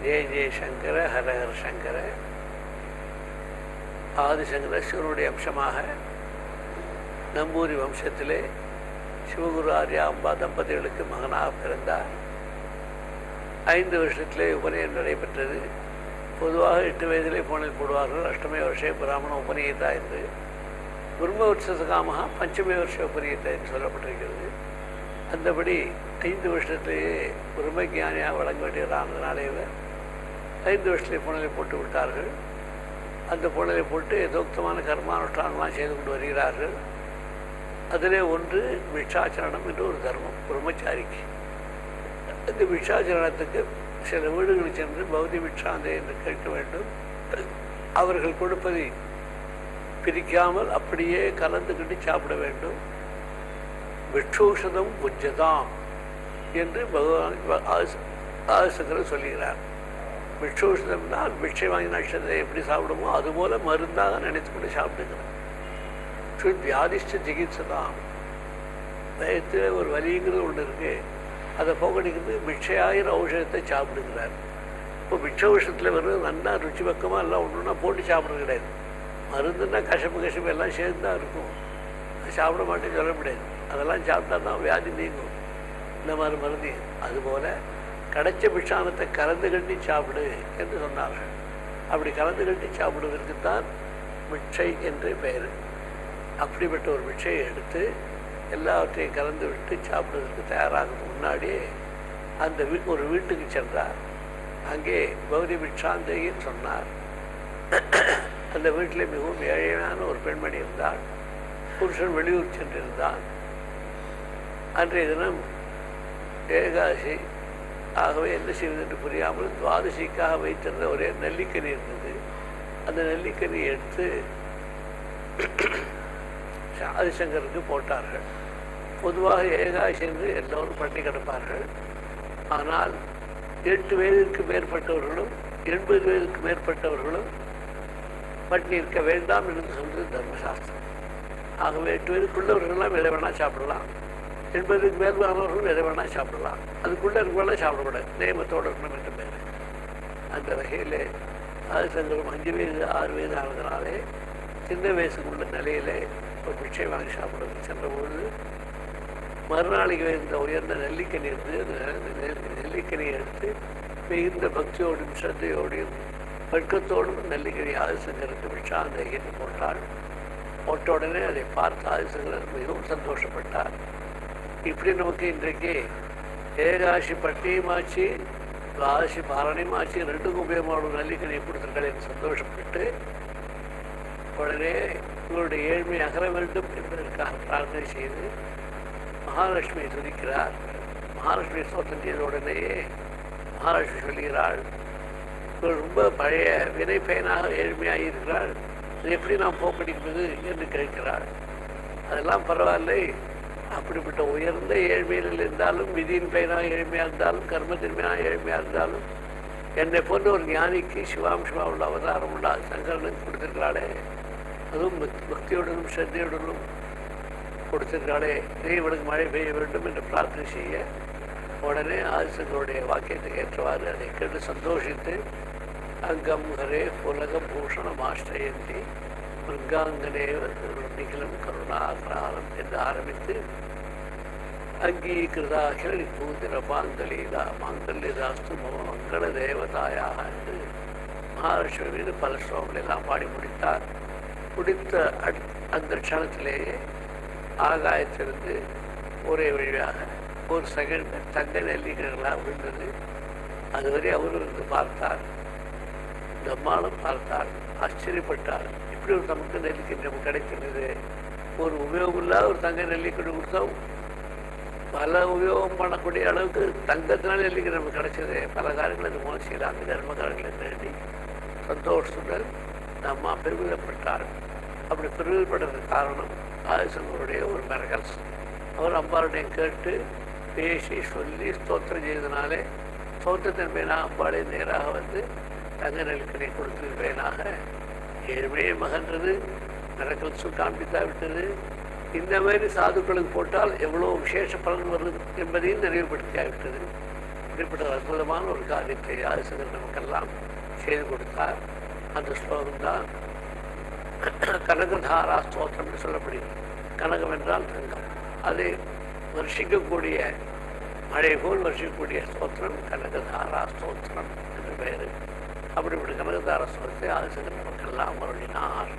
ஜெய ஜெயசங்கர ஹர ஹர சங்கர. ஆதிசங்கர சிவனுடைய அம்சமாக நம்பூரி வம்சத்திலே சிவகுரு ஆர்யா அம்பா தம்பதிகளுக்கு மகனாக பிறந்தார். 5 வருஷத்திலே உபநயனம் நடைபெற்றது. பொதுவாக 8 வயதிலே போனில் போடுவார்கள். அஷ்டமே வருஷே பிராமண உபநீதா என்று, பிரம்ம வருஷத்துக்காமக பஞ்சமே வருஷ உபநீதா என்று சொல்லப்பட்டிருக்கிறது. அந்தபடி 5 வருஷத்திலேயே பிரம்மஜானியாக வழங்க வேண்டியதானதுனாலே 5 வருஷத்திலே புனலை போட்டு விட்டார்கள். அந்த புனலை போட்டு யதோக்தமான கர்மானுஷ்டானமாக செய்து கொண்டு வருகிறார்கள். அதிலே ஒன்று பிக்ஷாச்சரணம் என்று ஒரு தர்மம் பிரம்மச்சாரிக்கு. அந்த பிக்ஷாச்சரணத்துக்கு சில வீடுகளில் சென்று பௌதி பிக்ஷாந்தே என்று கேட்க வேண்டும். அவர்கள் கொடுப்பதை பிரிக்காமல் அப்படியே கலந்துக்கிட்டு சாப்பிட வேண்டும். பிக்ஷூஷதம் புஜ்ஜதாம் என்று பகவான் ஆதிசங்கரர் சொல்லுகிறார். பிக்ஷூஷதம்னால் பிக்ஷை வாங்கி நட்சத்திரத்தை எப்படி சாப்பிடுமோ அதுபோல மருந்தாக நினைத்து கொண்டு சாப்பிட்டுக்கிறேன். வியாதிஷ்ட சிகிச்சைதான். வயத்தில் ஒரு வலிங்கிறது ஒன்று இருக்குது, அதை போக்கடிக்கிறது பிக்ஷையாகிற ஔஷதத்தை சாப்பிடுகிறார். இப்போ பிக்ஷ ஔஷதத்தில் வருவது நல்லா ருச்சி பக்கமாக எல்லாம் ஒன்றுனா போட்டு சாப்பிட்றது கிடையாது. மருந்துன்னா கஷப்பு எல்லாம் சேர்ந்து தான் இருக்கும். அது சாப்பிட மாட்டேன்னு சொல்ல முடியாது. அதெல்லாம் சாப்பிட்டா தான் வியாதி நீங்கும். இந்த மாதிரி மருந்து அதுபோல் கிடைச்ச பிக்ஷானத்தை கலந்து கட்டி சாப்பிடு என்று சொன்னார்கள். அப்படி கலந்து கட்டி சாப்பிடுவதற்குத்தான் பிக்ஷை என்று பெயர். அப்படிப்பட்ட ஒரு பிக்ஷையை எடுத்து எல்லாவற்றையும் கலந்து விட்டு சாப்பிடுவதற்கு தயாராக முன்னாடியே அந்த ஒரு வீட்டுக்கு சென்றார். அங்கே பௌதி பிக்ஷாந்தேன்னு சொன்னார். அந்த வீட்டில் மிகவும் ஏழையான ஒரு பெண்மணி இருந்தாள். புருஷன் வெளியூர் சென்றிருந்தான். அன்றைய தினம் ஏகாதசி. ஆகவே என்ன செய்வது என்று புரியாமல் துவாதசிக்காக வைத்திருந்த ஒரே நெல்லிக்கனி இருந்தது. அந்த நெல்லிக்கனி எடுத்து ஆதிசங்கருக்கு போட்டார்கள். பொதுவாக ஏகாதசி என்று எல்லோரும் பட்டி கிடப்பார்கள். ஆனால் 8 வயதிற்கு மேற்பட்டவர்களும் 80 வயதுக்கு மேற்பட்டவர்களும் பட்டி இருக்க வேண்டாம் என்று சொல்வது தர்மசாஸ்திரம். ஆகவே 8 வயதுக்குள்ளவர்கள்லாம் எதை வேணால் சாப்பிடலாம். 80க்கு மேற்பட்டவர்களும் எதை வேணால் சாப்பிடலாம். அதுக்குள்ளே இருக்கலாம் சாப்பிடக்கூடாது. நியமத்தோடு இருக்கணும் என்ற பேர். அந்த வகையில் ஆதிசங்கரும் 5 வயது 6 வயது ஆனதுனாலே சின்ன வயசுக்குள்ள நிலையிலே ஒரு பிக்ஷை வாங்கி சாப்பிடுறது சென்றபொழுது மறுநாளைக்கு இருந்த உயர்ந்த நெல்லிக்கனி இருந்து அந்த நெல்லிக்கனியை எடுத்து மிகுந்த பக்தியோடும் ஸ்ரத்தையோடையும் பழக்கத்தோடும் நெல்லிக்கனி ஆதிசங்கருக்கு பிக்ஷாந்தேகின்னு போட்டாள். போட்ட உடனே அதை பார்த்து ஆதிசங்கர் மிகவும் சந்தோஷப்பட்டார். இப்படி நமக்கு இன்றைக்கு ஏகாசி பட்டியுமாச்சு துவாதசி பாரணியுமாச்சு 2க்கும் உபயோகமான நெல்லிக்கனியை கொடுத்திருக்கிறேன் சந்தோஷப்பட்டு உடனே உங்களுடைய ஏழ்மை அகர வேண்டும் என்பதற்காக பிரார்த்தனை செய்து மகாலட்சுமியை துதிக்கிறார். மகாலட்சுமி ஸ்தோத்திரம் செய்த உடனேயே மகாலட்சுமி சொல்கிறாள், இவள் ரொம்ப பழைய வினை பயனாக ஏழ்மையாக இருக்கிறாள், அது எப்படி நாம் போக்கடிப்பது என்று கேட்கிறாள். அதெல்லாம் பரவாயில்லை, அப்படிப்பட்ட உயர்ந்த ஏழ்மையில் இருந்தாலும் விதியின் பயனாக ஏழ்மையாக இருந்தாலும் கர்மத்தின் பயனாக ஏழ்மையாக இருந்தாலும் என்னை போன்ற ஒரு ஞானிக்கு சிவாம்சமா உள்ள அவதாரம் உள்ள சங்கரனுக்கு கொடுத்திருக்கிறாளே, அதுவும் பக்தியுடனும் ஸ்ரத்தையுடனும் கொடுத்திருக்கிறாளே, இவனுக்கு மழை பெய்ய வேண்டும் என்று பிரார்த்தனை செய்ய உடனே ஆதிசங்கருடைய வாக்கியத்துக்கு ஏற்றவாறு அதை கேட்டு சந்தோஷித்து அங்கம் ஹரே புலக பூஷணம் ஆஷ்டயந்தி மிருங்காங்கனே நிகிலம் கருணாகராரம் என்று ஆரம்பித்து அங்கீகிருதாகில பூந்திர பாங்கலீலா மாங்கல்யதாஸ்து மங்கள தேவதாயாக என்று மகாலட்சுமி மீது பல ஸ்லோகங்கள் எல்லாம் பாடி முடித்தார். முடித்த அந்த க்ஷணத்திலேயே ஆகாயத்திலிருந்து ஒரே வழியாக ஒரு செகண்ட் தங்க நெல்லிக்கர்களாக விழுந்தது. அதுவரை அவரும் இருந்து பார்த்தார். நம்மாலும் பார்த்தார், ஆச்சரியப்பட்டார். இப்படி ஒரு தங்க நெல்லிக்கை நமக்கு கிடைக்கிறது. ஒரு உபயோகம் இல்லாத ஒரு தங்க நெல்லிக்கை கொடுத்தோம், பல உபயோகம் பண்ணக்கூடிய அளவுக்கு தங்கத்தினால நெல்லிக்கை நமக்கு கிடைச்சது. பல காரியங்கள் அது மூலம் செய்யலாம். தர்ம காரியங்களை வேண்டி சந்தோஷத்துடன் நம்ம பெருமிதப்பட்டார். அப்படி பெருமிதப்படுறதுக்கு காரணம் ஆதிசங்கருடைய ஒரு மிரகல்ஸ். அவர் அம்பாளுடைய கேட்டு பேசி சொல்லி ஸ்தோத்திரம் செய்ததுனாலே ஸ்தோத்திரத்தின் மேலாக அம்பாளை நேராக வந்து தங்க நெல்லிக்கனை கொடுத்திருப்பேனாக ஏழ்மையை மகன்றது மிரகல்ஸும் காண்பித்தா விட்டது. இந்த மாதிரி சாதுக்களுக்கு போட்டால் எவ்வளோ விசேஷ பலன் வருது என்பதையும் நினைவுபடுத்தியாவிட்டது. அப்படிப்பட்ட அற்புதமான ஒரு காரியத்தை ஆதிசங்கர் நமக்கெல்லாம் செய்து கொடுத்தார். அந்த ஸ்லோகம் தான் கனகதாரா ஸ்தோத்திரம்னு சொல்லப்படுகிறது. கனகம் என்றால் தங்கம். அதை வருஷிக்கக்கூடிய மழை போல் வருஷிக்கக்கூடிய ஸ்தோத்திரம் கனகதாரா ஸ்தோத்திரம் என்று பெயர். அப்படிப்பட்ட கனகதாரா ஸ்தோத்திரத்தை ஆதிசங்கர் நமக்கெல்லாம் அருளினார்.